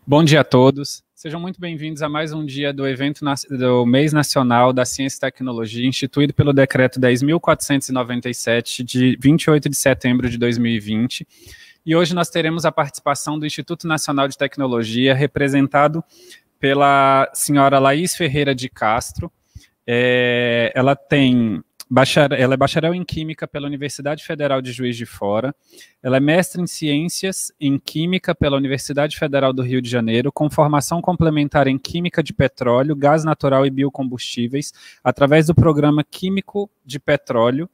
Bom dia a todos. Sejam muito bem-vindos a mais um dia do evento do Mês Nacional da Ciência e Tecnologia, instituído pelo Decreto 10.497, de 28 de setembro de 2020. E hoje nós teremos a participação do Instituto Nacional de Tecnologia, representado pela senhora Laís Ferreira de Castro. Ela é bacharel em Química pela Universidade Federal de Juiz de Fora. Ela é mestre em Ciências em Química pela Universidade Federal do Rio de Janeiro, com formação complementar em Química de Petróleo, Gás Natural e Biocombustíveis, através do Programa Químico de Petróleo,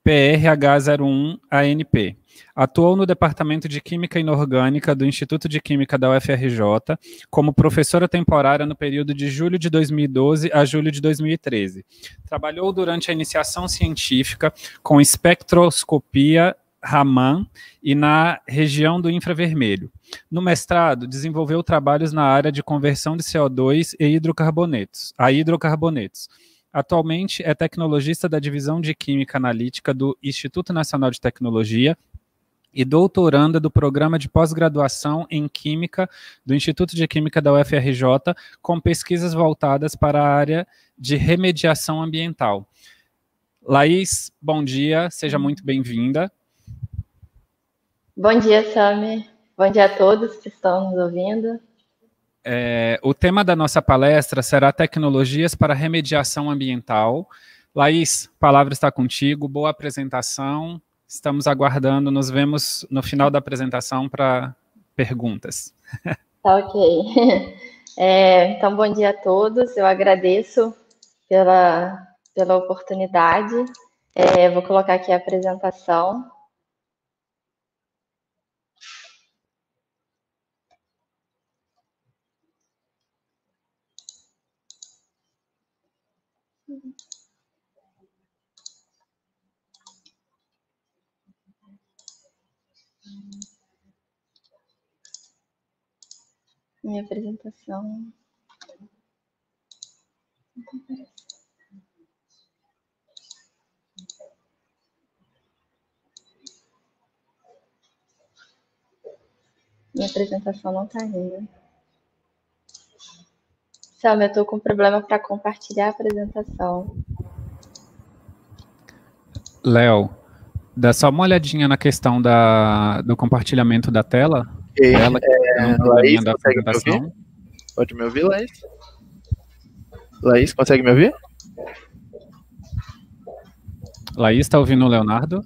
PRH01-ANP. Atuou no Departamento de Química Inorgânica do Instituto de Química da UFRJ, como professora temporária no período de julho de 2012 a julho de 2013. Trabalhou durante a iniciação científica com espectroscopia Raman e na região do infravermelho. No mestrado, desenvolveu trabalhos na área de conversão de CO2 a hidrocarbonetos. Atualmente é tecnologista da Divisão de Química Analítica do Instituto Nacional de Tecnologia e doutoranda do Programa de Pós-Graduação em Química do Instituto de Química da UFRJ, com pesquisas voltadas para a área de remediação ambiental. Laís, bom dia, seja muito bem-vinda. Bom dia, Sami. Bom dia a todos que estão nos ouvindo. O tema da nossa palestra será Tecnologias para Remediação Ambiental. Laís, a palavra está contigo, boa apresentação, estamos aguardando, nos vemos no final da apresentação para perguntas. Tá ok. Então, bom dia a todos, eu agradeço pela oportunidade. Vou colocar aqui a apresentação. Minha apresentação. Minha apresentação não está indo. Selma, eu estou com problema para compartilhar a apresentação. Léo, dá só uma olhadinha na questão do compartilhamento da tela. Okay. Laís, da consegue me ouvir? Pode me ouvir, Laís? Laís, consegue me ouvir? Laís, está ouvindo o Leonardo?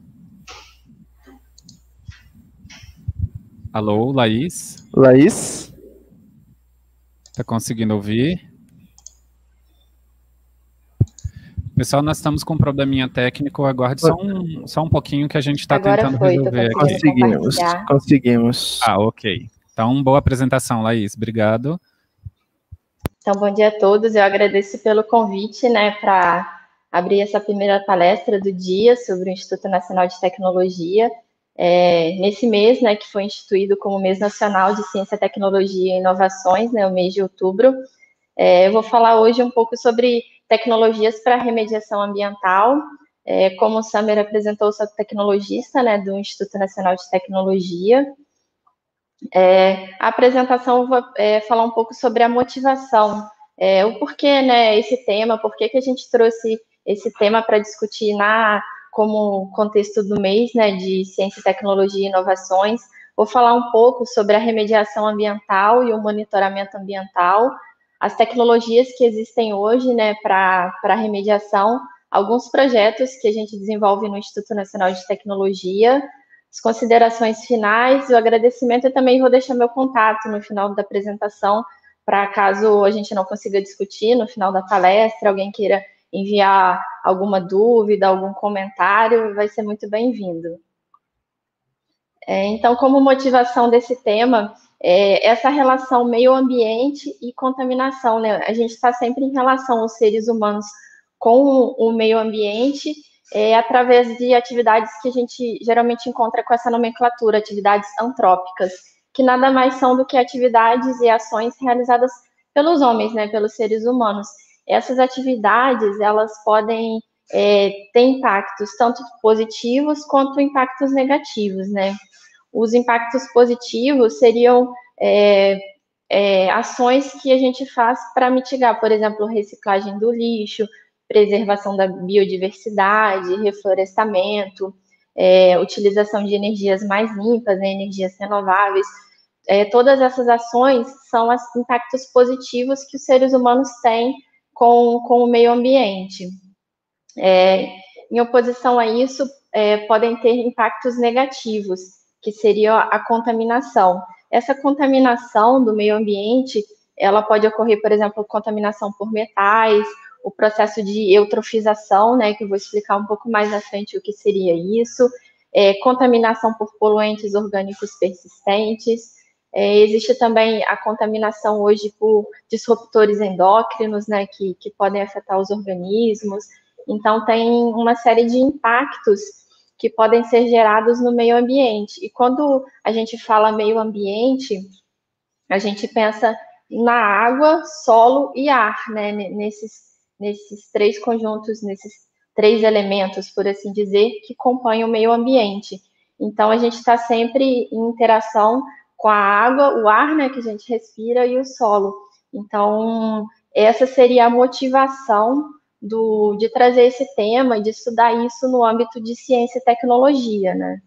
Alô, Laís? Laís? Está conseguindo ouvir? Pessoal, nós estamos com um probleminha técnico, aguarde só um pouquinho que a gente está tentando resolver aqui. Conseguimos. Ah, ok. Então, boa apresentação, Laís, obrigado. Então, bom dia a todos, eu agradeço pelo convite, para abrir essa primeira palestra do dia sobre o Instituto Nacional de Tecnologia, nesse mês, que foi instituído como Mês Nacional de Ciência, Tecnologia e Inovações, o mês de outubro. Eu vou falar hoje um pouco sobre tecnologias para remediação ambiental. Como o Samer apresentou, sou tecnologista do Instituto Nacional de Tecnologia. A apresentação eu vou falar um pouco sobre a motivação, o porquê esse tema, por que a gente trouxe esse tema para discutir como contexto do mês de Ciência, Tecnologia e Inovações. Vou falar um pouco sobre a remediação ambiental e o monitoramento ambiental, as tecnologias que existem hoje para remediação, alguns projetos que a gente desenvolve no Instituto Nacional de Tecnologia, as considerações finais, o agradecimento, eu também vou deixar meu contato no final da apresentação, para caso a gente não consiga discutir no final da palestra, alguém queira enviar alguma dúvida, algum comentário, vai ser muito bem-vindo. Então, como motivação desse tema, essa relação meio ambiente e contaminação, A gente está sempre em relação aos seres humanos com o meio ambiente, através de atividades que a gente geralmente encontra com essa nomenclatura, atividades antrópicas, que nada mais são do que atividades e ações realizadas pelos homens, pelos seres humanos. Essas atividades, elas podem ter impactos tanto positivos quanto impactos negativos, Os impactos positivos seriam ações que a gente faz para mitigar, por exemplo, reciclagem do lixo, preservação da biodiversidade, reflorestamento, utilização de energias mais limpas, né, energias renováveis. Todas essas ações são os impactos positivos que os seres humanos têm com o meio ambiente. Em oposição a isso, podem ter impactos negativos, que seria a contaminação. Essa contaminação do meio ambiente, ela pode ocorrer, por exemplo, contaminação por metais, o processo de eutrofização, né, que eu vou explicar um pouco mais à frente o que seria isso, contaminação por poluentes orgânicos persistentes. Existe também a contaminação hoje por disruptores endócrinos, né, que podem afetar os organismos. Então, tem uma série de impactos que podem ser gerados no meio ambiente. E quando a gente fala meio ambiente, a gente pensa na água, solo e ar, né? Nesses três conjuntos, nesses três elementos, por assim dizer, que compõem o meio ambiente. Então, a gente está sempre em interação com a água, o ar, né, que a gente respira, e o solo. Então, essa seria a motivação de trazer esse tema e de estudar isso no âmbito de ciência e tecnologia, né?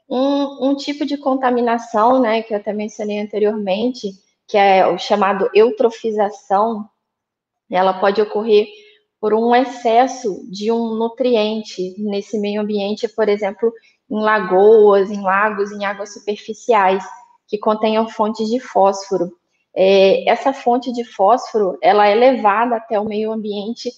Um tipo de contaminação, né, que eu até mencionei anteriormente, que é o chamado eutrofização, ela pode ocorrer por um excesso de um nutriente nesse meio ambiente, por exemplo, em lagoas, em lagos, em águas superficiais, que contenham fontes de fósforo. Essa fonte de fósforo, ela é levada até o meio ambiente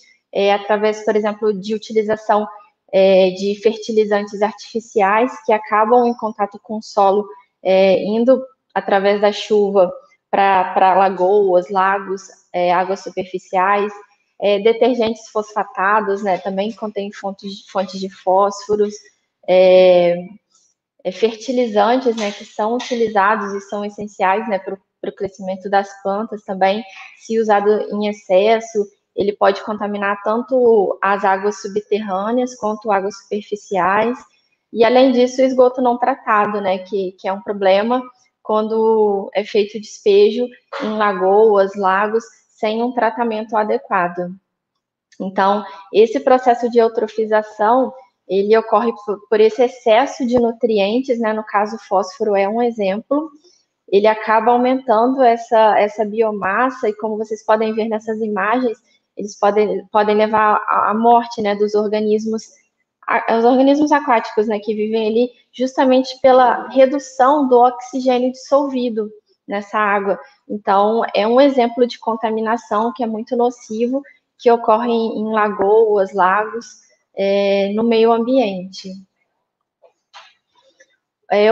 através, por exemplo, de utilização de fertilizantes artificiais que acabam em contato com o solo, indo através da chuva para lagoas, lagos, águas superficiais. Detergentes fosfatados, né, também contêm fontes de fósforos. Fertilizantes, né, que são utilizados e são essenciais, né, para o crescimento das plantas também, se usado em excesso, ele pode contaminar tanto as águas subterrâneas quanto águas superficiais. E, além disso, o esgoto não tratado, né, que é um problema quando é feito despejo em lagoas, lagos, sem um tratamento adequado. Então, esse processo de eutrofização, ele ocorre por esse excesso de nutrientes, né? No caso, o fósforo é um exemplo. Ele acaba aumentando essa biomassa e, como vocês podem ver nessas imagens, eles podem levar à morte, né, dos organismos, os organismos aquáticos, né, que vivem ali justamente pela redução do oxigênio dissolvido nessa água. Então, é um exemplo de contaminação que é muito nocivo, que ocorre em lagoas, lagos, no meio ambiente.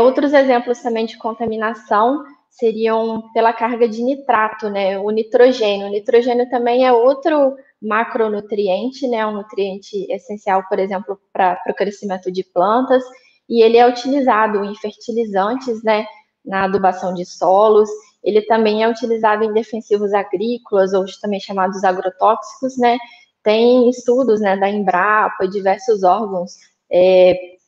Outros exemplos também de contaminação seriam pela carga de nitrato, né? O nitrogênio. O nitrogênio também é outro macronutriente, né? Um nutriente essencial, por exemplo, para o crescimento de plantas, e ele é utilizado em fertilizantes, né? Na adubação de solos. Ele também é utilizado em defensivos agrícolas, ou também chamados agrotóxicos, né? Tem estudos, né, da Embrapa e diversos órgãos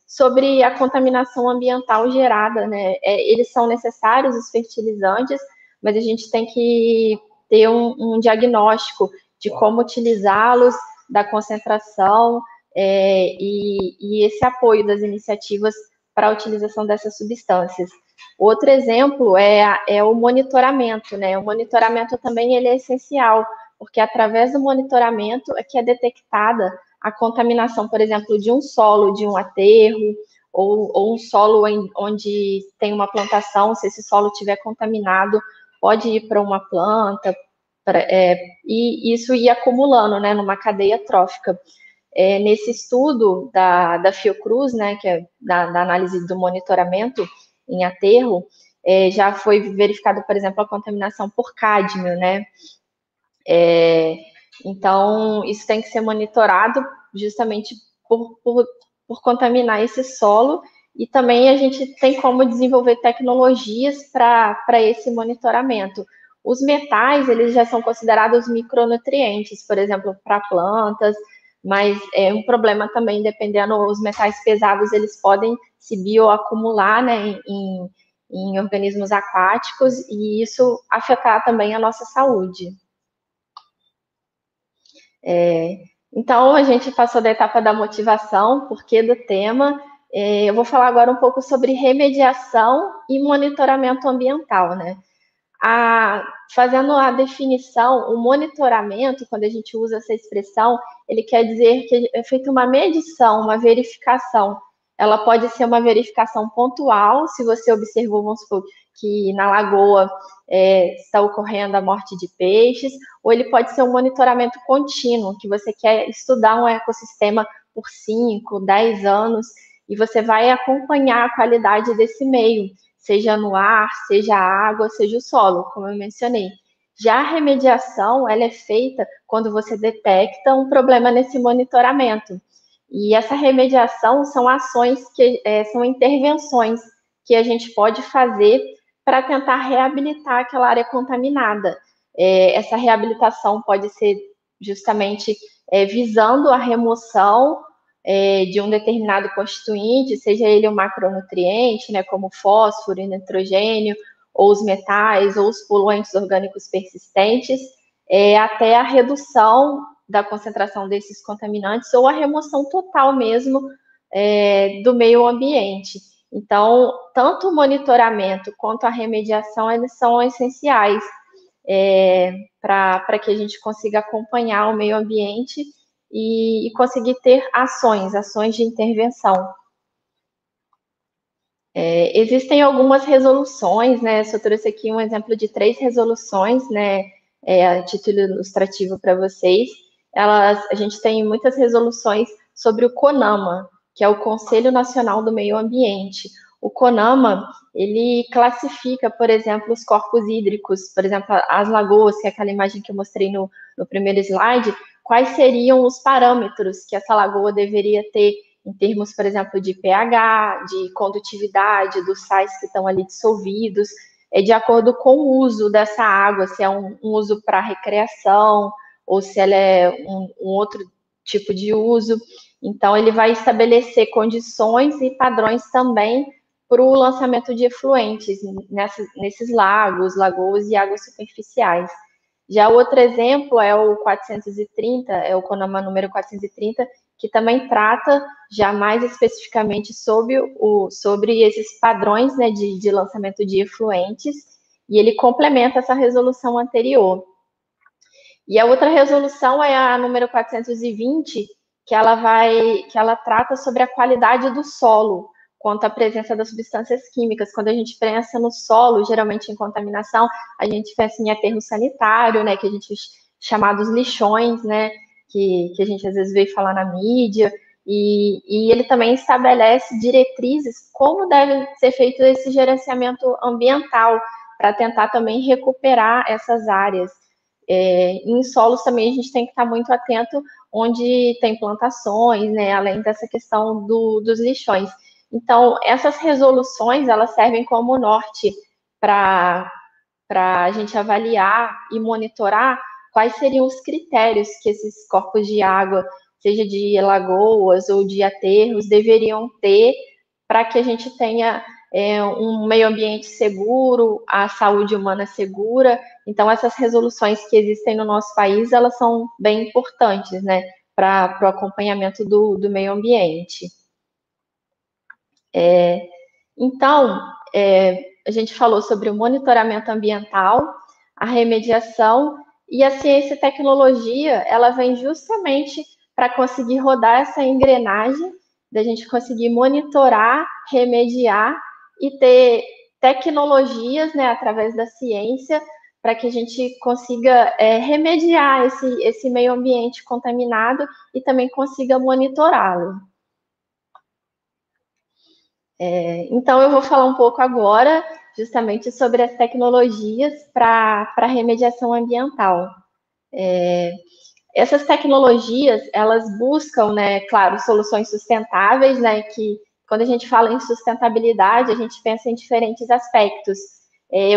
sobre a contaminação ambiental gerada, né? Eles são necessários, os fertilizantes, mas a gente tem que ter um diagnóstico de como utilizá-los, da concentração e esse apoio das iniciativas para a utilização dessas substâncias. Outro exemplo é o monitoramento, né? O monitoramento também ele é essencial, porque através do monitoramento é que é detectada a contaminação, por exemplo, de um solo, de um aterro, ou um solo onde tem uma plantação, se esse solo estiver contaminado, pode ir para uma planta, e isso ir acumulando, né, numa cadeia trófica. Nesse estudo da Fiocruz, né, que é da análise do monitoramento em aterro, já foi verificado, por exemplo, a contaminação por cádmio, né? Então, isso tem que ser monitorado justamente por contaminar esse solo, e também a gente tem como desenvolver tecnologias para esse monitoramento. Os metais, eles já são considerados micronutrientes, por exemplo, para plantas, mas é um problema também, dependendo, os metais pesados, eles podem se bioacumular, né, em organismos aquáticos e isso afetar também a nossa saúde. Então, a gente passou da etapa da motivação, porquê do tema. Eu vou falar agora um pouco sobre remediação e monitoramento ambiental, né? Fazendo a definição, o monitoramento, quando a gente usa essa expressão, ele quer dizer que é feita uma medição, uma verificação. Ela pode ser uma verificação pontual, se você observou, vamos supor, que na lagoa está ocorrendo a morte de peixes, ou ele pode ser um monitoramento contínuo, que você quer estudar um ecossistema por 5, 10 anos, e você vai acompanhar a qualidade desse meio, seja no ar, seja a água, seja o solo, como eu mencionei. Já a remediação, ela é feita quando você detecta um problema nesse monitoramento. E essa remediação são ações são intervenções que a gente pode fazer para tentar reabilitar aquela área contaminada. Essa reabilitação pode ser justamente visando a remoção de um determinado constituinte, seja ele um macronutriente, né, como fósforo e nitrogênio, ou os metais, ou os poluentes orgânicos persistentes, até a redução da concentração desses contaminantes ou a remoção total mesmo do meio ambiente. Então, tanto o monitoramento quanto a remediação, eles são essenciais para que a gente consiga acompanhar o meio ambiente e conseguir ter ações de intervenção. Existem algumas resoluções, né? Eu trouxe aqui um exemplo de 3 resoluções, né? A título ilustrativo para vocês. A gente tem muitas resoluções sobre o CONAMA, que é o Conselho Nacional do Meio Ambiente. O CONAMA, ele classifica, por exemplo, os corpos hídricos, por exemplo, as lagoas, que é aquela imagem que eu mostrei no primeiro slide, quais seriam os parâmetros que essa lagoa deveria ter em termos, por exemplo, de pH, de condutividade, dos sais que estão ali dissolvidos, de acordo com o uso dessa água, se é um uso para recreação, ou se ela é um outro tipo de uso. Então, ele vai estabelecer condições e padrões também para o lançamento de efluentes nesses lagos, lagoas e águas superficiais. Já outro exemplo é o 430, é o CONAMA número 430, que também trata já mais especificamente sobre esses padrões, né, de lançamento de efluentes, e ele complementa essa resolução anterior. E a outra resolução é a número 420, que ela trata sobre a qualidade do solo, quanto à presença das substâncias químicas. Quando a gente pensa no solo, geralmente em contaminação, a gente pensa em aterro sanitário, né, que a gente chamados lixões, né, que a gente às vezes vê falar na mídia, e ele também estabelece diretrizes como deve ser feito esse gerenciamento ambiental, para tentar também recuperar essas áreas. Em solos também a gente tem que estar muito atento onde tem plantações, né, além dessa questão dos lixões. Então, essas resoluções, elas servem como norte para a gente avaliar e monitorar quais seriam os critérios que esses corpos de água, seja de lagoas ou de aterros, deveriam ter para que a gente tenha um meio ambiente seguro, a saúde humana segura. Então, essas resoluções que existem no nosso país, elas são bem importantes, né, para o acompanhamento do meio ambiente. Então, a gente falou sobre o monitoramento ambiental, a remediação, e a ciência e tecnologia, ela vem justamente para conseguir rodar essa engrenagem, da gente conseguir monitorar, remediar e ter tecnologias, né, através da ciência, para que a gente consiga remediar esse meio ambiente contaminado e também consiga monitorá-lo. Então, eu vou falar um pouco agora justamente sobre as tecnologias para remediação ambiental. Essas tecnologias, elas buscam, né, claro, soluções sustentáveis, né, que quando a gente fala em sustentabilidade, a gente pensa em diferentes aspectos.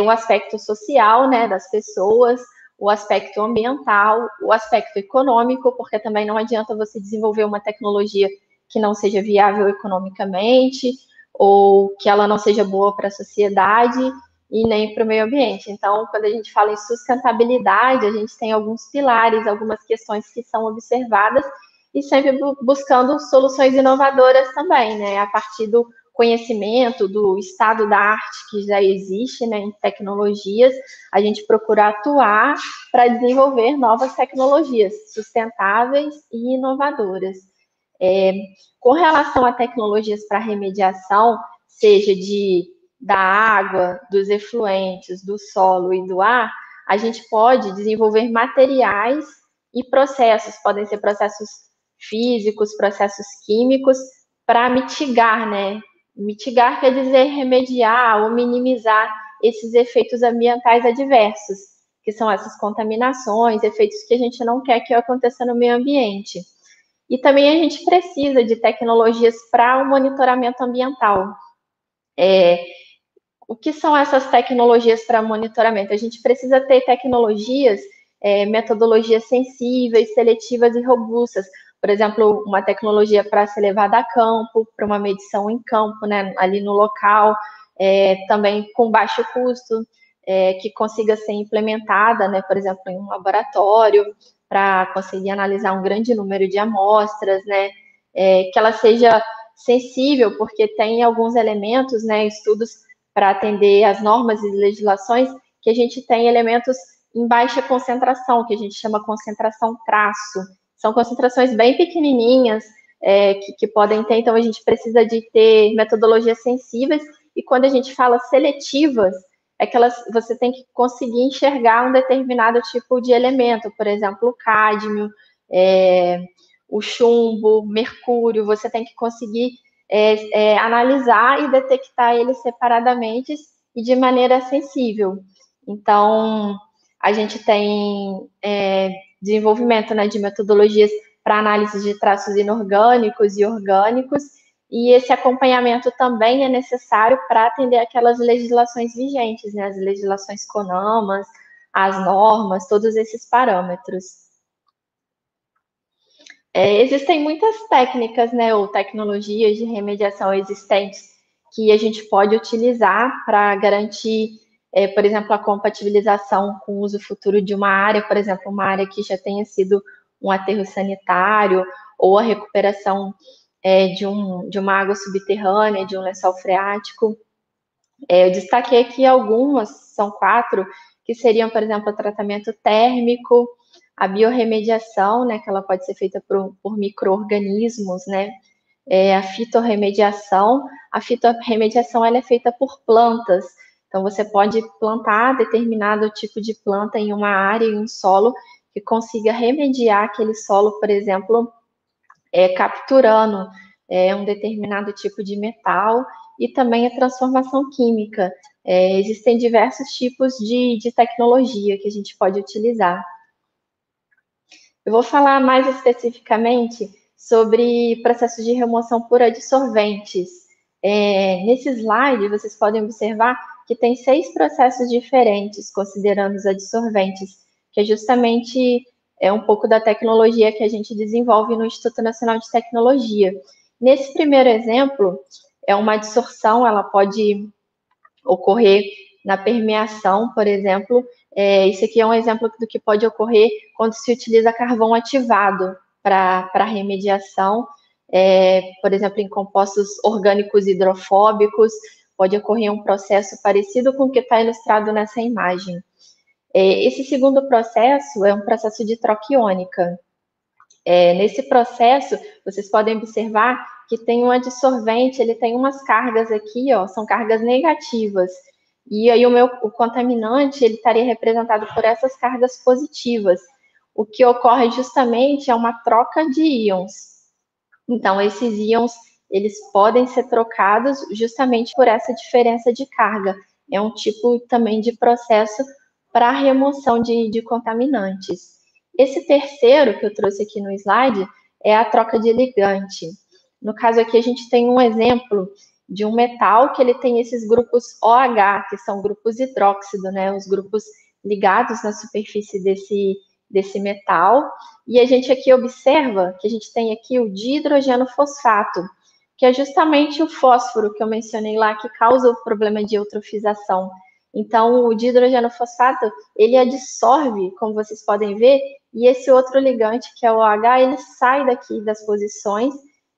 O aspecto social, né, das pessoas, o aspecto ambiental, o aspecto econômico, porque também não adianta você desenvolver uma tecnologia que não seja viável economicamente, ou que ela não seja boa para a sociedade e nem para o meio ambiente. Então, quando a gente fala em sustentabilidade, a gente tem alguns pilares, algumas questões que são observadas e sempre buscando soluções inovadoras também, né? A partir do conhecimento, do estado da arte que já existe, né, em tecnologias, a gente procura atuar para desenvolver novas tecnologias sustentáveis e inovadoras. Com relação a tecnologias para remediação, seja da água, dos efluentes, do solo e do ar, a gente pode desenvolver materiais e processos, podem ser processos físicos, processos químicos, para mitigar, né? Mitigar quer dizer remediar ou minimizar esses efeitos ambientais adversos, que são essas contaminações, efeitos que a gente não quer que aconteça no meio ambiente. E também a gente precisa de tecnologias para o monitoramento ambiental. O que são essas tecnologias para monitoramento? A gente precisa ter tecnologias, metodologias sensíveis, seletivas e robustas. Por exemplo, uma tecnologia para ser levada a campo, para uma medição em campo, né, ali no local, também com baixo custo, que consiga ser implementada, né, por exemplo, em um laboratório, para conseguir analisar um grande número de amostras, né, que ela seja sensível, porque tem alguns elementos, né, estudos para atender às normas e legislações, que a gente tem elementos em baixa concentração, que a gente chama concentração traço. São concentrações bem pequenininhas, que podem ter, então a gente precisa de ter metodologias sensíveis, e quando a gente fala seletivas, é que você tem que conseguir enxergar um determinado tipo de elemento, por exemplo, o cádmio, o chumbo, mercúrio, você tem que conseguir analisar e detectar eles separadamente e de maneira sensível. Então, a gente tem desenvolvimento, né, de metodologias para análise de traços inorgânicos e orgânicos, e esse acompanhamento também é necessário para atender aquelas legislações vigentes, né, as legislações CONAMAS, as normas, todos esses parâmetros. Existem muitas técnicas, né, ou tecnologias de remediação existentes que a gente pode utilizar para garantir, por exemplo, a compatibilização com o uso futuro de uma área, por exemplo, uma área que já tenha sido um aterro sanitário, ou a recuperação de uma água subterrânea, de um lençol freático. Eu destaquei aqui algumas, são 4, que seriam, por exemplo, o tratamento térmico, a biorremediação, né, que ela pode ser feita por micro-organismos, né, a fitorremediação. A fitorremediação ela é feita por plantas, então você pode plantar determinado tipo de planta em uma área, em um solo, que consiga remediar aquele solo, por exemplo, capturando um determinado tipo de metal, e também a transformação química. Existem diversos tipos de tecnologia que a gente pode utilizar. Eu vou falar mais especificamente sobre processos de remoção por adsorventes. Nesse slide, vocês podem observar que tem 6 processos diferentes, considerando os adsorventes, que é justamente um pouco da tecnologia que a gente desenvolve no Instituto Nacional de Tecnologia. Nesse primeiro exemplo, uma adsorção, ela pode ocorrer na permeação, por exemplo. Isso aqui é um exemplo do que pode ocorrer quando se utiliza carvão ativado para remediação, por exemplo, em compostos orgânicos hidrofóbicos, pode ocorrer um processo parecido com o que está ilustrado nessa imagem. Esse segundo processo é um processo de troca iônica. Nesse processo, vocês podem observar que tem um adsorvente, ele tem umas cargas aqui, ó, são cargas negativas. E aí o contaminante, ele estaria representado por essas cargas positivas. O que ocorre justamente é uma troca de íons. Então, esses íons, eles podem ser trocados justamente por essa diferença de carga. É um tipo também de processo para a remoção de contaminantes. Esse terceiro que eu trouxe aqui no slide é a troca de ligante. No caso aqui, a gente tem um exemplo de um metal que ele tem esses grupos OH, que são grupos hidróxido, né? Os grupos ligados na superfície desse metal. E a gente aqui observa que a gente tem aqui o dihidrogeno fosfato. que é justamente o fósforo que eu mencionei lá, que causa o problema de eutrofização. Então, o dihidrogeno fosfato, ele adsorve, como vocês podem ver, e esse outro ligante, que é o OH, ele sai daqui das posições,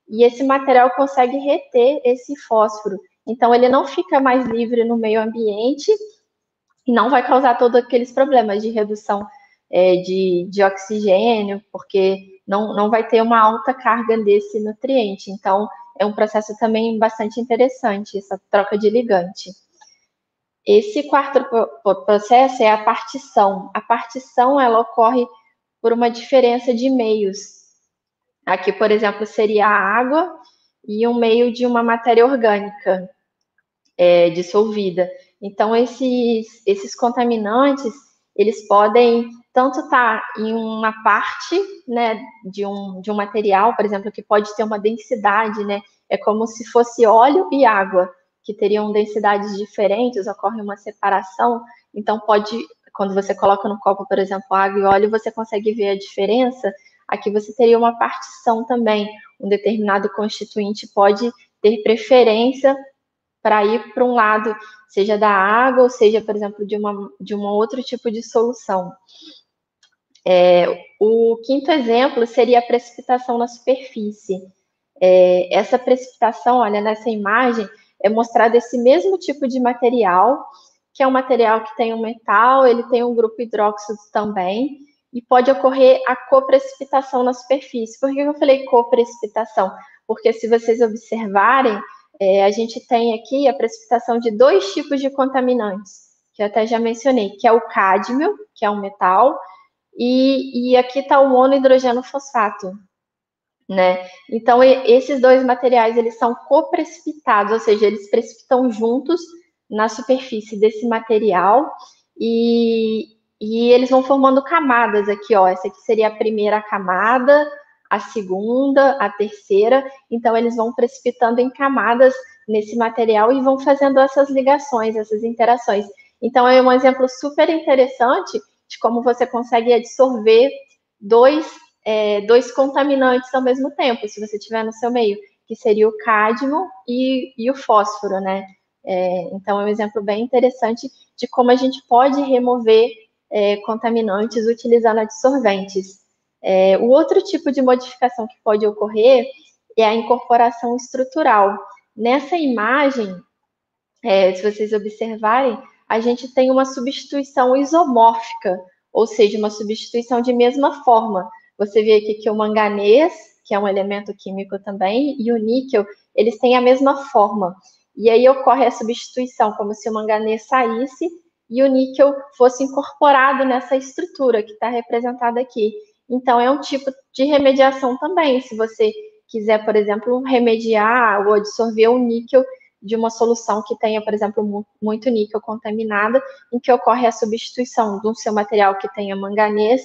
e esse material consegue reter esse fósforo. Então, ele não fica mais livre no meio ambiente e não vai causar todos aqueles problemas de redução de oxigênio, porque não vai ter uma alta carga desse nutriente. Então, é um processo também bastante interessante, essa troca de ligante. Esse quarto processo é a partição. A partição, ela ocorre por uma diferença de meios. Aqui, por exemplo, seria a água e um meio de uma matéria orgânica dissolvida. Então, esses contaminantes, eles podem tanto estar em uma parte, né, de um material, por exemplo, que pode ter uma densidade, né, é como se fosse óleo e água, que teriam densidades diferentes, ocorre uma separação, então quando você coloca no copo, por exemplo, água e óleo, você consegue ver a diferença. Aqui você teria uma partição também, um determinado constituinte pode ter preferência para ir para um lado, seja da água, ou seja, por exemplo, de um outro tipo de solução. O quinto exemplo seria a precipitação na superfície. Essa precipitação, olha, nessa imagem, é mostrado esse mesmo tipo de material, que é um material que tem um metal, ele tem um grupo hidróxido também, e pode ocorrer a coprecipitação na superfície. Por que eu falei coprecipitação? Porque se vocês observarem, a gente tem aqui a precipitação de dois tipos de contaminantes, que eu até já mencionei, que é o cádmio, que é um metal, e aqui está o monohidrogeno fosfato, né? Então, esses dois materiais, eles são coprecipitados, ou seja, eles precipitam juntos na superfície desse material e eles vão formando camadas aqui, ó. Essa aqui seria a primeira camada, a segunda, a terceira. Então, eles vão precipitando em camadas nesse material e vão fazendo essas ligações, essas interações. Então, é um exemplo super interessante de como você consegue absorver dois contaminantes ao mesmo tempo, se você tiver no seu meio, que seria o cádmio e o fósforo, né? Então, é um exemplo bem interessante de como a gente pode remover contaminantes utilizando adsorventes. O outro tipo de modificação que pode ocorrer é a incorporação estrutural. Nessa imagem, se vocês observarem, a gente tem uma substituição isomórfica, ou seja, uma substituição de mesma forma. Você vê aqui que o manganês, que é um elemento químico também, e o níquel, eles têm a mesma forma. E aí ocorre a substituição, como se o manganês saísse e o níquel fosse incorporado nessa estrutura que está representada aqui. Então, é um tipo de remediação também. Se você quiser, por exemplo, remediar ou absorver o níquel de uma solução que tenha, por exemplo, muito níquel contaminada, em que ocorre a substituição do seu material que tenha manganês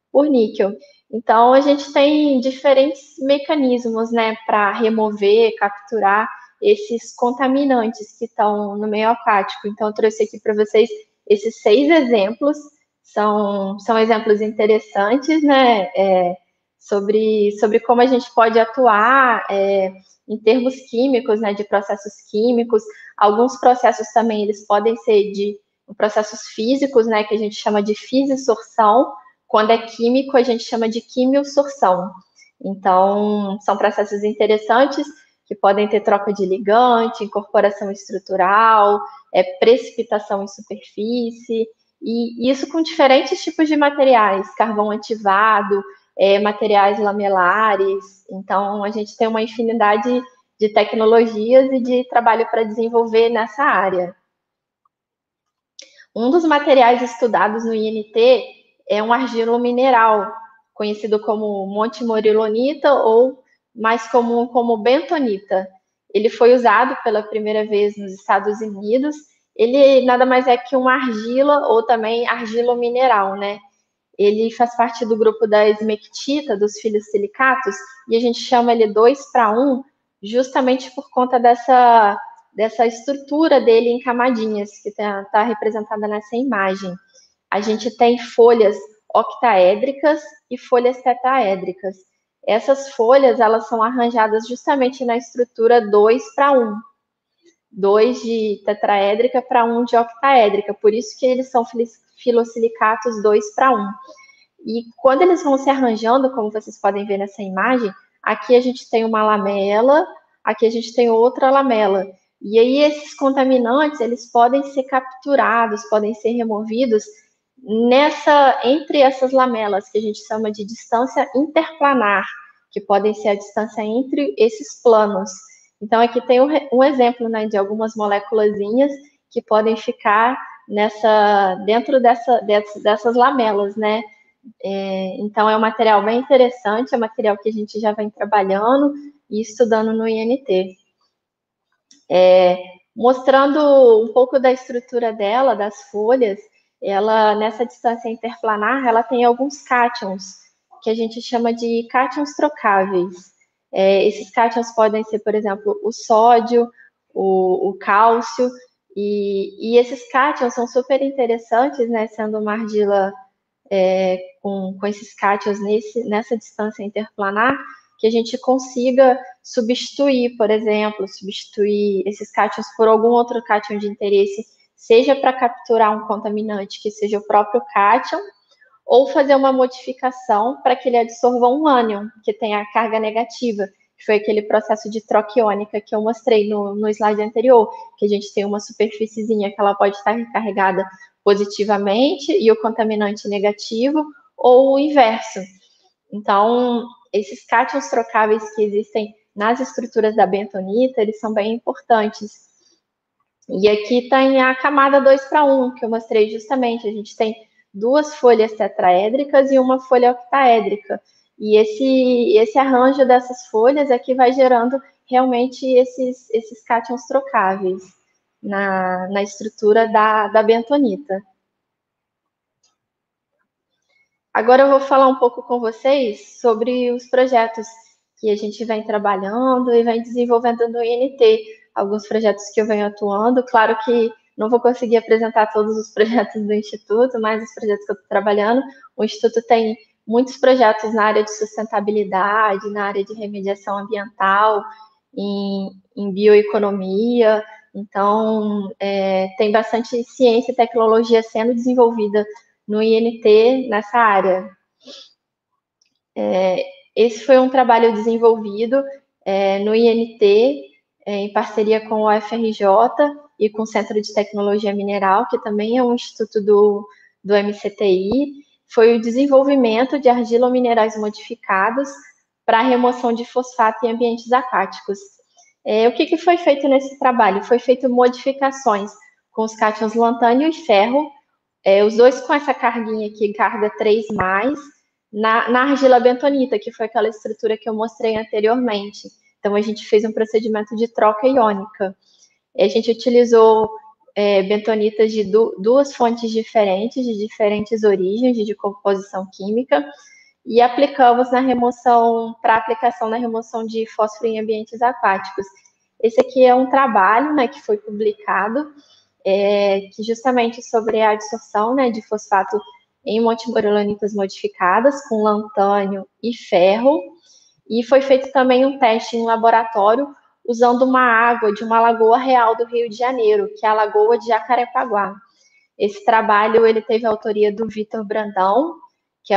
por níquel. Então, a gente tem diferentes mecanismos, né, para remover, capturar esses contaminantes que estão no meio aquático. Então, eu trouxe aqui para vocês esses 6 exemplos, são exemplos interessantes, né, sobre como a gente pode atuar em termos químicos, né, de processos químicos. Alguns processos também, eles podem ser de processos físicos, né, que a gente chama de fisiosorção. Quando é químico, a gente chama de quimiosorção. Então, são processos interessantes que podem ter troca de ligante, incorporação estrutural, precipitação em superfície, e isso com diferentes tipos de materiais, carvão ativado, materiais lamelares. Então, a gente tem uma infinidade de tecnologias e de trabalho para desenvolver nessa área. Um dos materiais estudados no INT é um argilo mineral, conhecido como montemorilonita ou mais comum como bentonita. Ele foi usado pela primeira vez nos Estados Unidos. Ele nada mais é que uma argila ou também argilo mineral, né? Ele faz parte do grupo da esmectita, dos filosilicatos, e a gente chama ele 2:1, justamente por conta dessa estrutura dele em camadinhas, que está representada nessa imagem. A gente tem folhas octaédricas e folhas tetaédricas. essas folhas, elas são arranjadas justamente na estrutura 2:1. 2 de tetraédrica para 1 de octaédrica, por isso que eles são filosilicatos 2:1. E quando eles vão se arranjando, como vocês podem ver nessa imagem, aqui a gente tem uma lamela, aqui a gente tem outra lamela. E aí esses contaminantes, eles podem ser capturados, podem ser removidos entre essas lamelas, que a gente chama de distância interplanar, que podem ser a distância entre esses planos. Então, aqui tem um exemplo, né, de algumas moléculazinhas que podem ficar dentro dessas lamelas, né? Então, é um material bem interessante, é um material que a gente já vem trabalhando e estudando no INT. Mostrando um pouco da estrutura dela, das folhas, ela, nessa distância interplanar, ela tem alguns cátions, que a gente chama de cátions trocáveis. Esses cátions podem ser, por exemplo, o sódio, o cálcio, e esses cátions são super interessantes, né, sendo uma argila com esses cátions nessa distância interplanar, que a gente consiga substituir, por exemplo, esses cátions por algum outro cátion de interesse, seja para capturar um contaminante que seja o próprio cátion, ou fazer uma modificação para que ele absorva um ânion, que tem a carga negativa, que foi aquele processo de troca iônica que eu mostrei no slide anterior, que a gente tem uma superfíciezinha que ela pode estar recarregada positivamente e o contaminante negativo, ou o inverso. Então, esses cátions trocáveis que existem nas estruturas da bentonita, eles são bem importantes. E aqui tem a camada 2:1, que eu mostrei justamente. A gente tem 2 folhas tetraédricas e uma folha octaédrica. E esse arranjo dessas folhas é que vai gerando realmente esses cátions trocáveis na estrutura da bentonita. Agora eu vou falar um pouco com vocês sobre os projetos que a gente vem trabalhando e vem desenvolvendo no INT. Alguns projetos que eu venho atuando. Claro que não vou conseguir apresentar todos os projetos do Instituto, mas os projetos que eu estou trabalhando. O Instituto tem muitos projetos na área de sustentabilidade, na área de remediação ambiental, em bioeconomia. Então, tem bastante ciência e tecnologia sendo desenvolvida no INT nessa área. Esse foi um trabalho desenvolvido no INT, em parceria com o UFRJ e com o Centro de Tecnologia Mineral, que também é um instituto do MCTI. Foi o desenvolvimento de argilominerais modificados para remoção de fosfato em ambientes aquáticos. O que foi feito nesse trabalho? Foi feito modificações com os cátions lantânio e ferro, os dois com essa carguinha aqui, carga 3+, na argila bentonita, que foi aquela estrutura que eu mostrei anteriormente. Então, a gente fez um procedimento de troca iônica. A gente utilizou bentonitas de duas fontes diferentes, de diferentes origens de composição química, e aplicamos para aplicação na remoção de fósforo em ambientes aquáticos. Esse aqui é um trabalho, né, que foi publicado, que justamente sobre a adsorção, né, de fosfato em montemorillonitas modificadas com lantânio e ferro, e foi feito também um teste em laboratório usando uma água de uma lagoa real do Rio de Janeiro, que é a Lagoa de Jacarepaguá. Esse trabalho ele teve a autoria do Vitor Brandão, que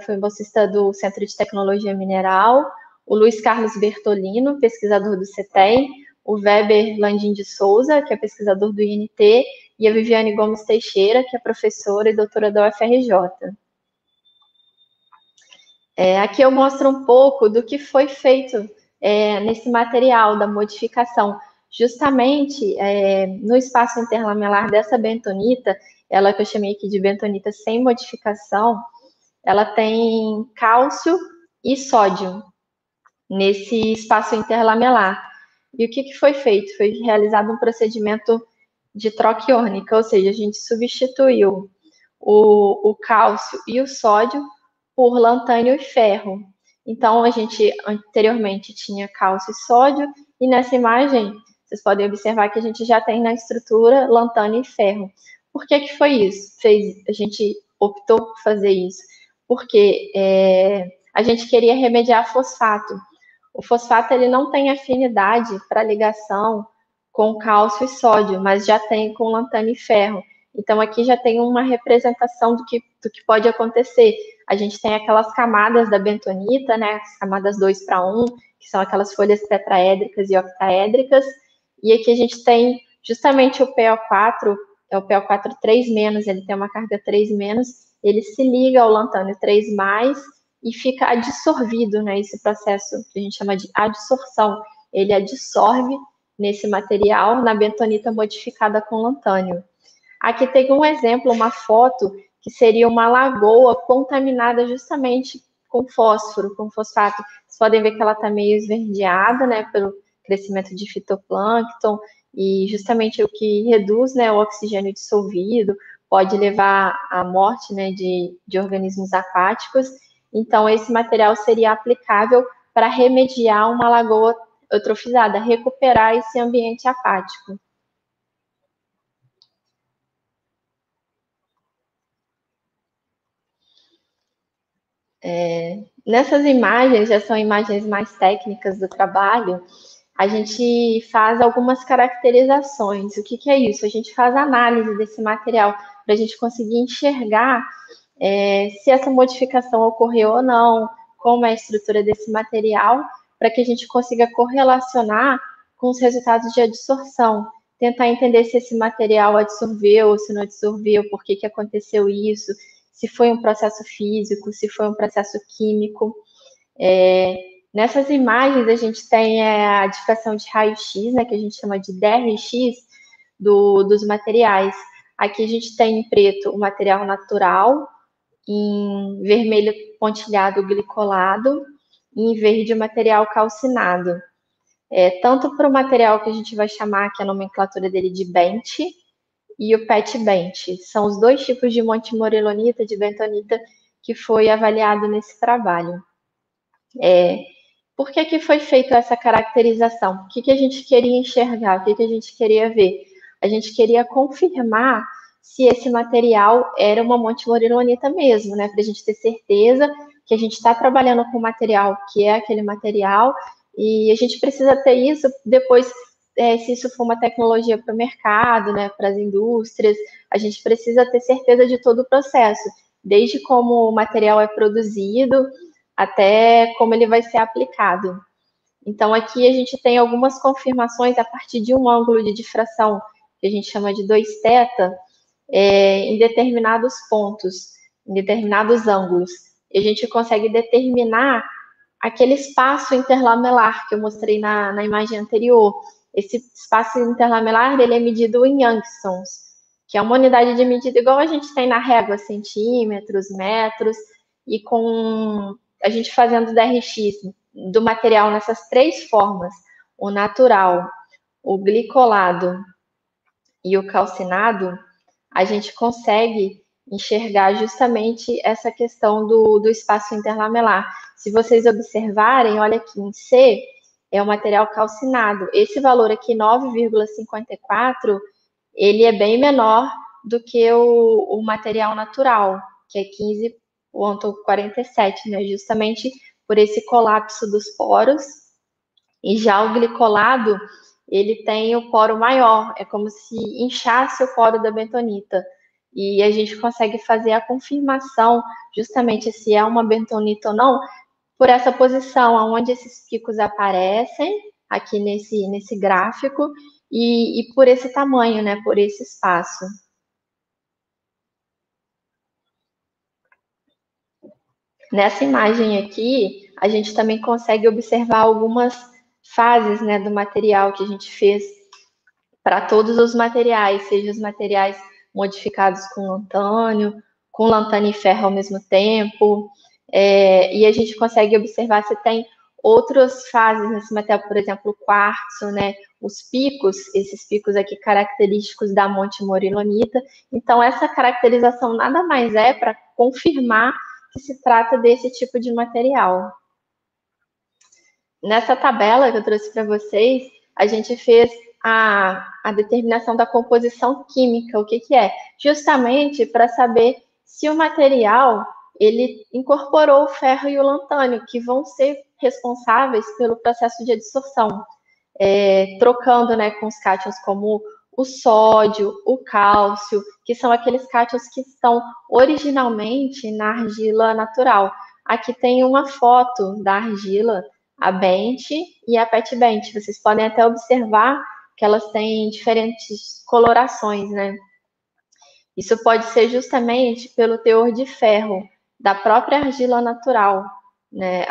foi um bolsista do Centro de Tecnologia Mineral, o Luiz Carlos Bertolino, pesquisador do CETEM, o Weber Landim de Souza, que é pesquisador do INT, e a Viviane Gomes Teixeira, que é professora e doutora da UFRJ. Aqui eu mostro um pouco do que foi feito nesse material da modificação. Justamente no espaço interlamelar dessa bentonita, ela que eu chamei aqui de bentonita sem modificação, ela tem cálcio e sódio nesse espaço interlamelar. E o que foi feito? Foi realizado um procedimento de troca iônica, ou seja, a gente substituiu o cálcio e o sódio por lantânio e ferro. Então, a gente anteriormente tinha cálcio e sódio, e nessa imagem, vocês podem observar que a gente já tem na estrutura lantânio e ferro. Por que foi isso? A gente optou por fazer isso? Porque a gente queria remediar fosfato. O fosfato ele não tem afinidade para ligação com cálcio e sódio, mas já tem com lantânio e ferro. Então, aqui já tem uma representação do que pode acontecer. A gente tem aquelas camadas da bentonita, né, as camadas 2:1, que são aquelas folhas tetraédricas e octaédricas, e aqui a gente tem justamente o PO4, é o PO4 3-, ele tem uma carga 3-, ele se liga ao lantânio 3+, e fica adsorvido, né, esse processo que a gente chama de adsorção. Ele adsorve nesse material, na bentonita modificada com lantânio. Aqui tem um exemplo, uma foto, que seria uma lagoa contaminada justamente com fósforo, com fosfato. Vocês podem ver que ela está meio esverdeada, né, pelo crescimento de fitoplâncton, e justamente o que reduz, né, o oxigênio dissolvido, pode levar à morte, né, de organismos aquáticos. Então, esse material seria aplicável para remediar uma lagoa eutrofizada, recuperar esse ambiente aquático. Nessas imagens, já são imagens mais técnicas do trabalho, a gente faz algumas caracterizações. O que é isso? A gente faz análise desse material para a gente conseguir enxergar se essa modificação ocorreu ou não, como é a estrutura desse material, para que a gente consiga correlacionar com os resultados de adsorção, tentar entender se esse material absorveu ou se não absorveu, por que aconteceu isso, se foi um processo físico, se foi um processo químico. Nessas imagens, a gente tem a difração de raio-x, né, que a gente chama de DRX, dos materiais. Aqui a gente tem em preto o material natural, em vermelho pontilhado glicolado, e em verde o material calcinado. Tanto para o material que a gente vai chamar, que a nomenclatura dele de bent, e o PET bent. São os dois tipos de montemorillonita, de bentonita, que foi avaliado nesse trabalho. Por que foi feita essa caracterização? O que a gente queria enxergar? O que a gente queria ver? A gente queria confirmar se esse material era uma montemorillonita mesmo, né? Para a gente ter certeza que a gente está trabalhando com material que é aquele material, e a gente precisa ter isso depois, se isso for uma tecnologia para o mercado, né, para as indústrias, a gente precisa ter certeza de todo o processo, desde como o material é produzido até como ele vai ser aplicado. Então, aqui a gente tem algumas confirmações a partir de um ângulo de difração, que a gente chama de 2θ, em determinados pontos, em determinados ângulos. E a gente consegue determinar aquele espaço interlamelar que eu mostrei na imagem anterior. Esse espaço interlamelar, ele é medido em angstroms, que é uma unidade de medida igual a gente tem na régua, centímetros, metros, e com a gente fazendo DRX do material nessas 3 formas, o natural, o glicolado e o calcinado, a gente consegue enxergar justamente essa questão do espaço interlamelar. Se vocês observarem, olha aqui em C, é o material calcinado. Esse valor aqui, 9,54, ele é bem menor do que o material natural, que é 15,47, né? Justamente por esse colapso dos poros. E já o glicolado, ele tem o poro maior, é como se inchasse o poro da bentonita. E a gente consegue fazer a confirmação, justamente se é uma bentonita ou não, por essa posição, onde esses picos aparecem, aqui nesse gráfico, e por esse tamanho, né, por esse espaço. Nessa imagem aqui, a gente também consegue observar algumas fases, né, do material que a gente fez para todos os materiais, seja os materiais modificados com lantânio e ferro ao mesmo tempo, e a gente consegue observar se tem outras fases nesse material, por exemplo, o quartzo, né, os picos, esses picos aqui característicos da montemorillonita. Então, essa caracterização nada mais é para confirmar que se trata desse tipo de material. Nessa tabela que eu trouxe para vocês, a gente fez a determinação da composição química. O que é? Justamente para saber se o material ele incorporou o ferro e o lantânio, que vão ser responsáveis pelo processo de adsorção, trocando, né, com os cátions como o sódio, o cálcio, que são aqueles cátions que estão originalmente na argila natural. Aqui tem uma foto da argila, a Bent e a Pet Bent. Vocês podem até observar que elas têm diferentes colorações, né? Isso pode ser justamente pelo teor de ferro da própria argila natural, né?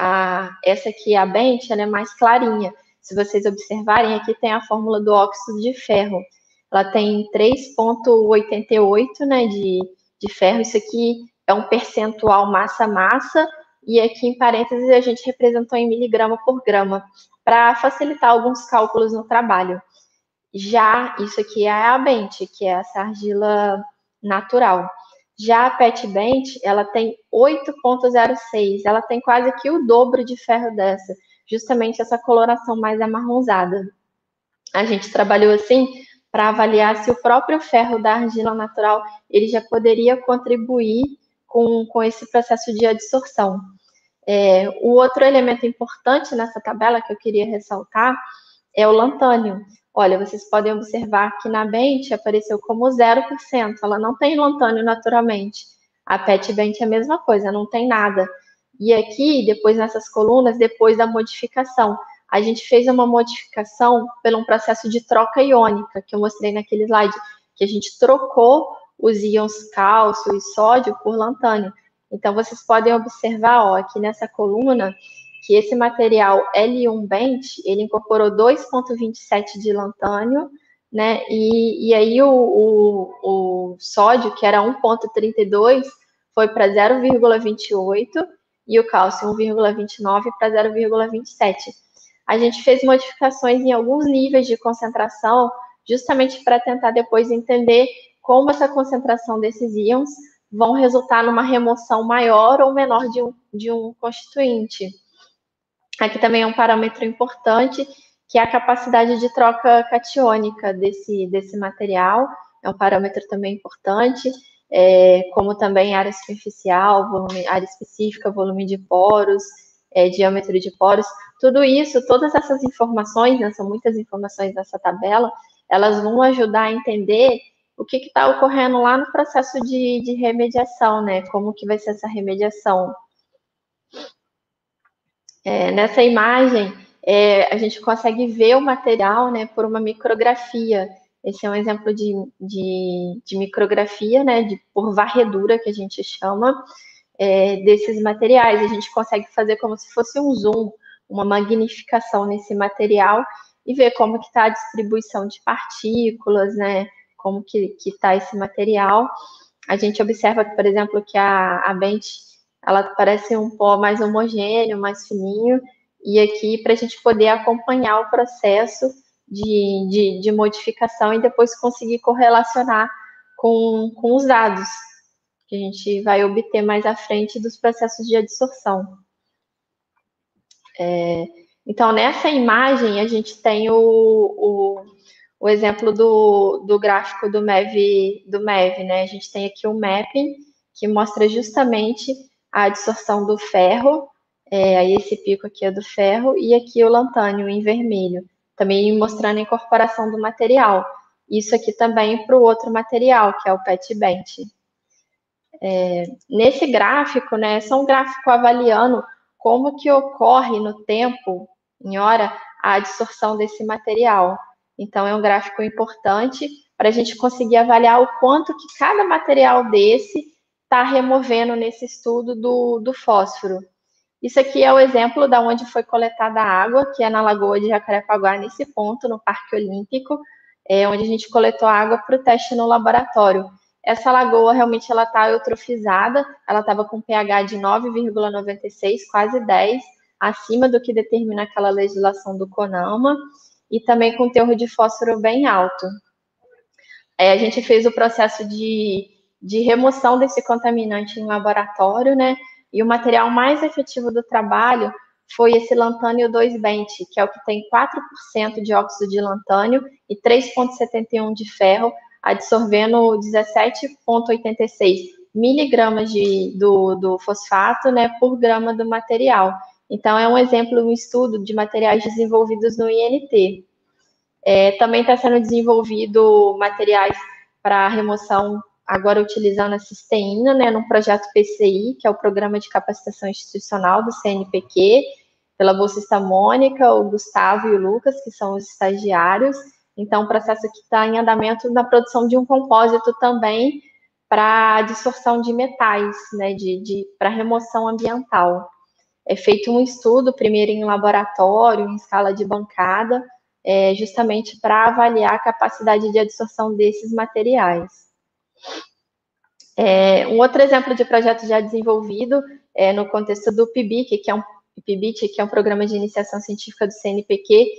Essa aqui, a Bent, ela é mais clarinha. Se vocês observarem, aqui tem a fórmula do óxido de ferro. Ela tem 3,88, né, de ferro. Isso aqui é um percentual massa-massa, e aqui em parênteses a gente representou em miligrama por grama, para facilitar alguns cálculos no trabalho. Já isso aqui é a Bent, que é essa argila natural. Já a Pet Bent, ela tem 8,06, ela tem quase que o dobro de ferro dessa, justamente essa coloração mais amarronzada. A gente trabalhou assim para avaliar se o próprio ferro da argila natural ele já poderia contribuir com esse processo de adsorção. O outro elemento importante nessa tabela que eu queria ressaltar é o lantânio. Olha, vocês podem observar que na Bent apareceu como 0%, ela não tem lantânio naturalmente. A Pet Bent é a mesma coisa, não tem nada. E aqui, depois nessas colunas, depois da modificação, a gente fez uma modificação pelo um processo de troca iônica, que eu mostrei naquele slide, que a gente trocou os íons cálcio e sódio por lantânio. Então, vocês podem observar, ó, aqui nessa coluna, que esse material L1 Bent, ele incorporou 2,27 de lantânio, né? E aí o sódio, que era 1,32, foi para 0,28 e o cálcio 1,29 para 0,27. A gente fez modificações em alguns níveis de concentração, justamente para tentar depois entender como essa concentração desses íons vão resultar numa remoção maior ou menor de um constituinte. Aqui também é um parâmetro importante, que é a capacidade de troca catiônica desse material, é um parâmetro também importante, como também área superficial, área específica, volume de poros, diâmetro de poros, tudo isso, todas essas informações, né, são muitas informações nessa tabela, elas vão ajudar a entender o que está ocorrendo lá no processo de remediação, né, como que vai ser essa remediação. Nessa imagem, a gente consegue ver o material, né, por uma micrografia. Esse é um exemplo de micrografia, né, por varredura, que a gente chama, desses materiais. A gente consegue fazer como se fosse um zoom, uma magnificação nesse material e ver como que está a distribuição de partículas, né, como que está esse material. A gente observa, por exemplo, que a Bent, ela parece um pó mais homogêneo, mais fininho, e aqui para a gente poder acompanhar o processo de modificação e depois conseguir correlacionar com os dados que a gente vai obter mais à frente dos processos de adsorção. Então, nessa imagem, a gente tem o exemplo do gráfico do MEV, né? A gente tem aqui um mapping que mostra justamente a adsorção do ferro, aí esse pico aqui é do ferro, e aqui o lantânio em vermelho, também mostrando a incorporação do material. Isso aqui também para o outro material, que é o Pet Bent. Nesse gráfico, né, é só um gráfico avaliando como que ocorre no tempo, em hora, a adsorção desse material. Então, é um gráfico importante para a gente conseguir avaliar o quanto que cada material desse está removendo nesse estudo do fósforo. Isso aqui é o exemplo da onde foi coletada a água, que é na Lagoa de Jacarepaguá, nesse ponto, no Parque Olímpico, onde a gente coletou água para o teste no laboratório. Essa lagoa realmente ela está eutrofizada, ela estava com pH de 9,96, quase 10, acima do que determina aquela legislação do CONAMA, e também com teor de fósforo bem alto. A gente fez o processo de remoção desse contaminante em laboratório, né? E o material mais efetivo do trabalho foi esse lantânio 2-Bent, que é o que tem 4% de óxido de lantânio e 3,71 de ferro, absorvendo 17,86. miligramas do fosfato, né, por grama do material. Então, é um exemplo, um estudo de materiais desenvolvidos no INT. Também está sendo desenvolvido materiais para remoção, agora utilizando a cisteína, né, num projeto PCI, que é o Programa de Capacitação Institucional do CNPq, pela bolsista Mônica, o Gustavo e o Lucas, que são os estagiários. Então, o processo aqui está em andamento na produção de um compósito também para dissorção de metais, né, para remoção ambiental. É feito um estudo, primeiro em laboratório, em escala de bancada, justamente para avaliar a capacidade de adsorção desses materiais. Um outro exemplo de projeto já desenvolvido no contexto do PIBIC, que é um programa de iniciação científica do CNPq,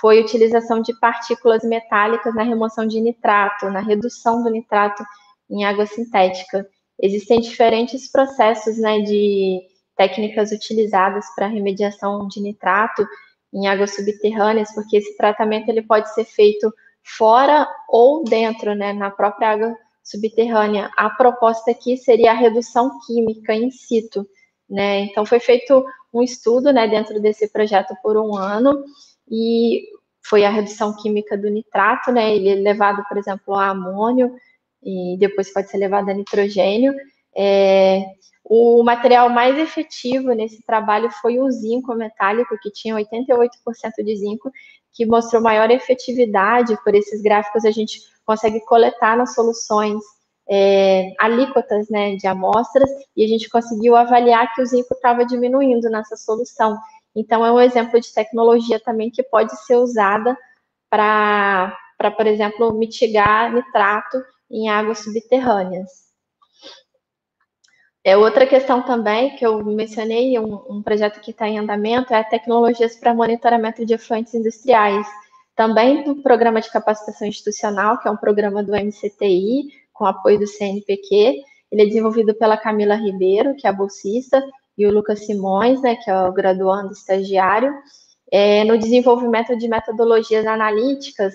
foi a utilização de partículas metálicas na remoção de nitrato, na redução do nitrato em água sintética. Existem diferentes processos, né, de técnicas utilizadas para remediação de nitrato em águas subterrâneas, porque esse tratamento ele pode ser feito fora ou dentro, né, na própria água subterrânea. A proposta aqui seria a redução química in situ, né? Então, foi feito um estudo, né, dentro desse projeto por 1 ano, e foi a redução química do nitrato, né? Ele é levado, por exemplo, a amônio, e depois pode ser levado a nitrogênio. O material mais efetivo nesse trabalho foi o zinco metálico, que tinha 88% de zinco, que mostrou maior efetividade. Por esses gráficos, a gente consegue coletar nas soluções alíquotas, né, de amostras, e a gente conseguiu avaliar que o zinco estava diminuindo nessa solução. Então, é um exemplo de tecnologia também que pode ser usada para, por exemplo, mitigar nitrato em águas subterrâneas. Outra questão também que eu mencionei, um projeto que está em andamento, é tecnologias para monitoramento de efluentes industriais. Também do Programa de Capacitação Institucional, que é um programa do MCTI, com apoio do CNPq. Ele é desenvolvido pela Camila Ribeiro, que é a bolsista, e o Lucas Simões, né, que é o graduando estagiário, no desenvolvimento de metodologias analíticas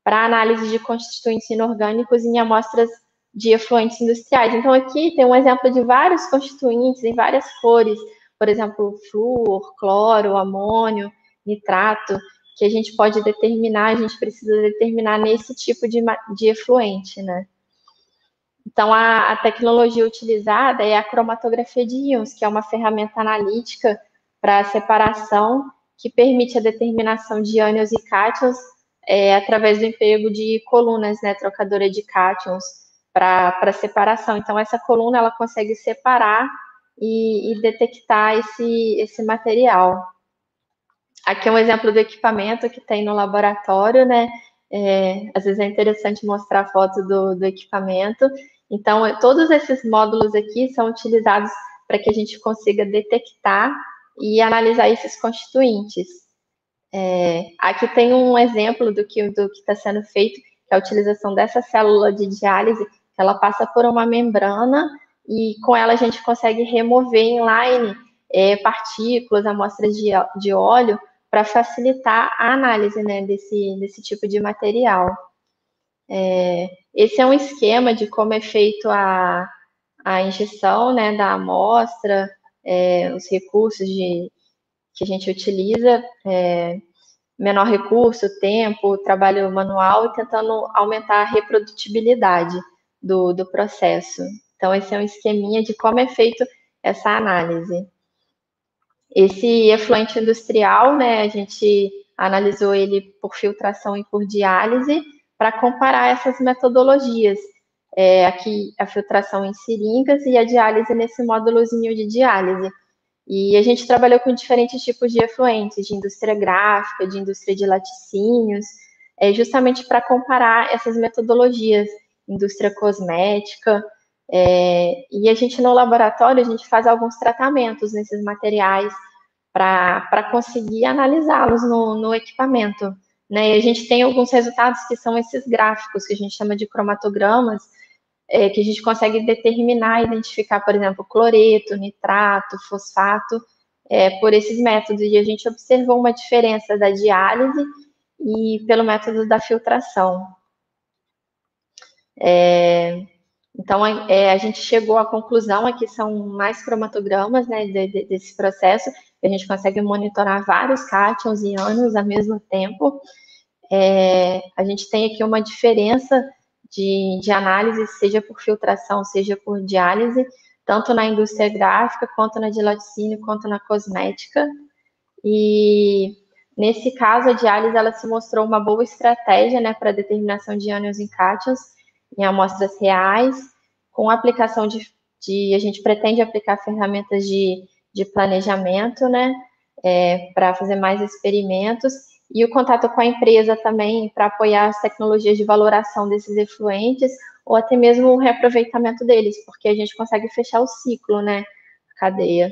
para análise de constituintes inorgânicos em amostras de efluentes industriais. Então, aqui tem um exemplo de vários constituintes em várias cores, por exemplo, flúor, cloro, amônio, nitrato, que a gente pode determinar, a gente precisa determinar nesse tipo de efluente, né? Então, a tecnologia utilizada é a cromatografia de íons, que é uma ferramenta analítica para separação que permite a determinação de ânions e cátions através do emprego de colunas, né, trocadora de cátions para separação. Então, essa coluna ela consegue separar e detectar esse material. Aqui é um exemplo do equipamento que tem no laboratório, né? Às vezes é interessante mostrar a foto do equipamento. Então, todos esses módulos aqui são utilizados para que a gente consiga detectar e analisar esses constituintes. Aqui tem um exemplo do que está sendo feito, que é a utilização dessa célula de diálise. Ela passa por uma membrana e com ela a gente consegue remover inline partículas, amostras de óleo, para facilitar a análise, né, desse tipo de material. Esse é um esquema de como é feito a injeção, né, da amostra, os recursos que a gente utiliza, menor recurso, tempo, trabalho manual, e tentando aumentar a reprodutibilidade do processo. Então, esse é um esqueminha de como é feito essa análise. Esse efluente industrial, né, a gente analisou ele por filtração e por diálise para comparar essas metodologias. Aqui a filtração em seringas e a diálise nesse módulozinho de diálise. E a gente trabalhou com diferentes tipos de efluentes, de indústria gráfica, de indústria de laticínios, justamente para comparar essas metodologias, indústria cosmética. E a gente, no laboratório, a gente faz alguns tratamentos nesses materiais para conseguir analisá-los no equipamento, né? E a gente tem alguns resultados que são esses gráficos, que a gente chama de cromatogramas, que a gente consegue determinar, identificar, por exemplo, cloreto, nitrato, fosfato, por esses métodos. E a gente observou uma diferença da diálise e pelo método da filtração. Então, a gente chegou à conclusão que são mais cromatogramas, né, desse processo, a gente consegue monitorar vários cátions e ânions ao mesmo tempo. A gente tem aqui uma diferença de análise, seja por filtração, seja por diálise, tanto na indústria gráfica, quanto na de laticínio, quanto na cosmética. E nesse caso, a diálise ela se mostrou uma boa estratégia, né, para determinação de ânions e cátions em amostras reais, com aplicação a gente pretende aplicar ferramentas de planejamento, né, para fazer mais experimentos, e o contato com a empresa também para apoiar as tecnologias de valoração desses efluentes, ou até mesmo o reaproveitamento deles, porque a gente consegue fechar o ciclo, né, a cadeia.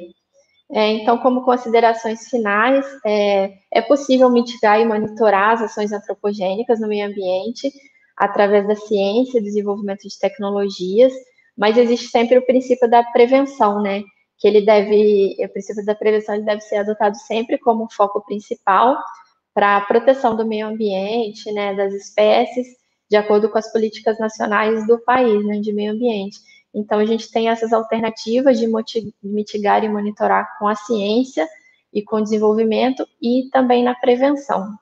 Então, como considerações finais, é possível mitigar e monitorar as ações antropogênicas no meio ambiente através da ciência e desenvolvimento de tecnologias, mas existe sempre o princípio da prevenção, né? O princípio da prevenção ele deve ser adotado sempre como foco principal para a proteção do meio ambiente, né, das espécies, de acordo com as políticas nacionais do país, né, de meio ambiente. Então, a gente tem essas alternativas de mitigar e monitorar com a ciência e com o desenvolvimento e também na prevenção.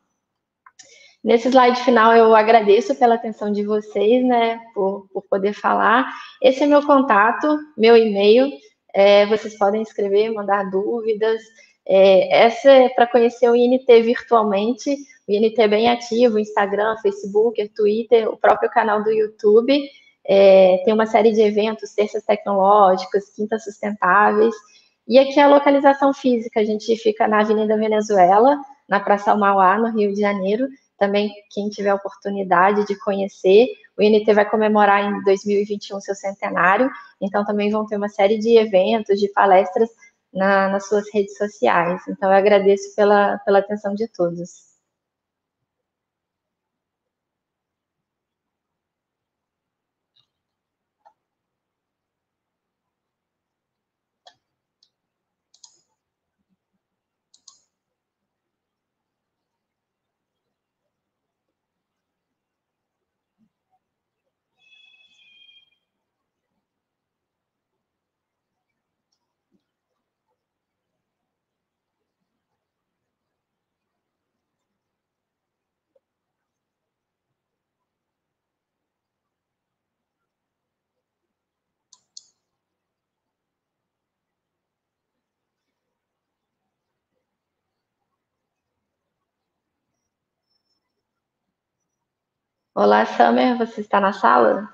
Nesse slide final, eu agradeço pela atenção de vocês, né, por poder falar. Esse é meu contato, meu e-mail. Vocês podem escrever, mandar dúvidas. Essa é para conhecer o INT virtualmente. O INT é bem ativo, Instagram, Facebook, Twitter, o próprio canal do YouTube. Tem uma série de eventos, terças tecnológicas, quintas sustentáveis. E aqui a localização física, a gente fica na Avenida Venezuela, na Praça Mauá, no Rio de Janeiro. Também, quem tiver a oportunidade de conhecer, o INT vai comemorar em 2021 seu centenário, então também vão ter uma série de eventos, de palestras nas suas redes sociais. Então, eu agradeço pela atenção de todos. Olá, Summer, você está na sala?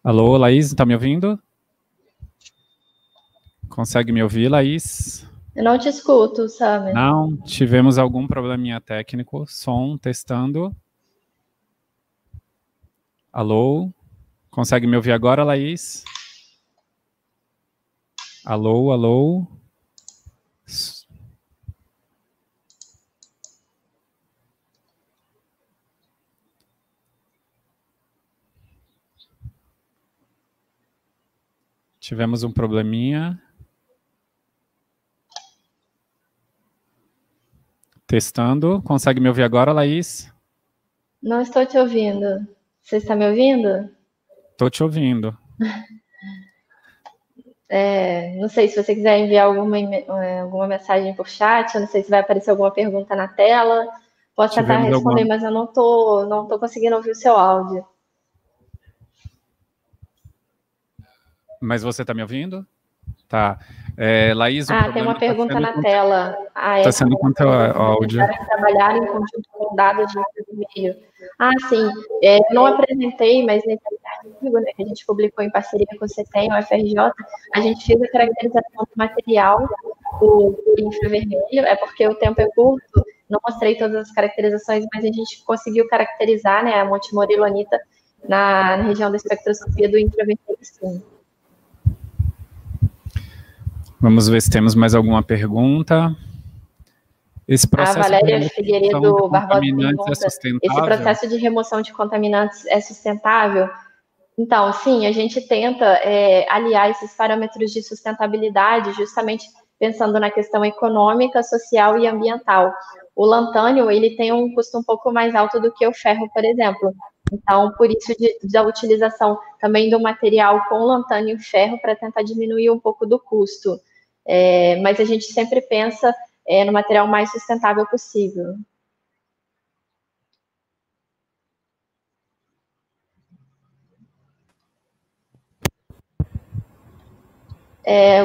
Alô, Laís, está me ouvindo? Consegue me ouvir, Laís? Eu não te escuto, Summer. Não, tivemos algum probleminha técnico. Som, testando. Alô? Consegue me ouvir agora, Laís? Alô, alô? Tivemos um probleminha. Testando. Consegue me ouvir agora, Laís? Não estou te ouvindo. Você está me ouvindo? Estou te ouvindo. Não sei se você quiser enviar alguma mensagem por chat, eu não sei se vai aparecer alguma pergunta na tela. Posso tentar responder, mas eu não tô conseguindo ouvir o seu áudio. Mas você está me ouvindo? Tá. Laís, tem uma pergunta na tela. Está sendo quanto áudio? Trabalhar em conjunto com dados de e-mail. Sim. Eu não apresentei, mas nesse artigo, né, que a gente publicou em parceria com o CETEM, o FRJ, a gente fez a caracterização do material por infravermelho, porque o tempo é curto, não mostrei todas as caracterizações, mas a gente conseguiu caracterizar, né, a montemorilonita na região da espectroscopia do intraventricular. Vamos ver se temos mais alguma pergunta. Esse processo a Valéria Figueiredo Barbosa pergunta, esse processo de remoção de contaminantes é sustentável? Então, sim, a gente tenta aliar esses parâmetros de sustentabilidade justamente pensando na questão econômica, social e ambiental. O lantânio, ele tem um custo um pouco mais alto do que o ferro, por exemplo. Então, por isso da utilização também do material com lantânio e ferro para tentar diminuir um pouco do custo. Mas a gente sempre pensa no material mais sustentável possível.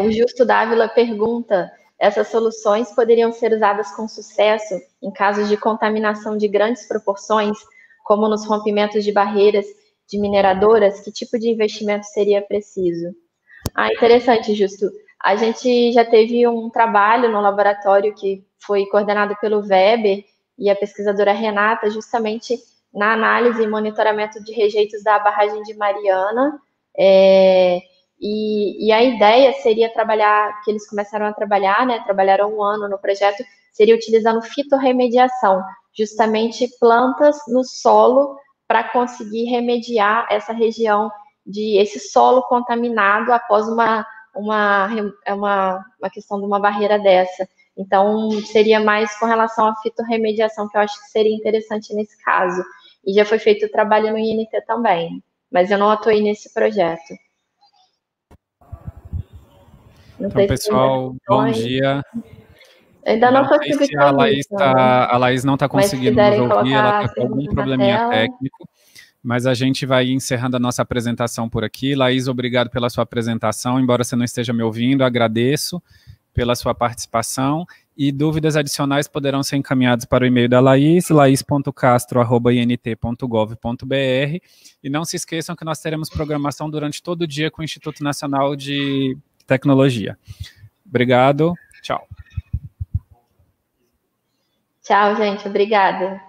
O Justo Dávila pergunta, essas soluções poderiam ser usadas com sucesso em casos de contaminação de grandes proporções, como nos rompimentos de barreiras de mineradoras? Que tipo de investimento seria preciso? Interessante, Justo. A gente já teve um trabalho no laboratório que foi coordenado pelo Weber e a pesquisadora Renata, justamente na análise e monitoramento de rejeitos da barragem de Mariana. E a ideia seria trabalhar, que eles começaram a trabalhar, né, trabalharam 1 ano no projeto, seria utilizando fitorremediação, justamente plantas no solo para conseguir remediar essa região, esse solo contaminado após uma questão de uma barreira dessa. Então, seria mais com relação à fitorremediação, que eu acho que seria interessante nesse caso. E já foi feito o trabalho no INT também, mas eu não atuei nesse projeto. Então, pessoal, bom dia. Ainda não consigo se a Laís não está conseguindo nos ouvir, ela está com algum probleminha técnico, mas a gente vai encerrando a nossa apresentação por aqui. Laís, obrigado pela sua apresentação, embora você não esteja me ouvindo, agradeço pela sua participação, e dúvidas adicionais poderão ser encaminhadas para o e-mail da Laís, lais.castro@int.gov.br, e não se esqueçam que nós teremos programação durante todo o dia com o Instituto Nacional de Tecnologia. Obrigado, tchau. Tchau, gente, obrigada.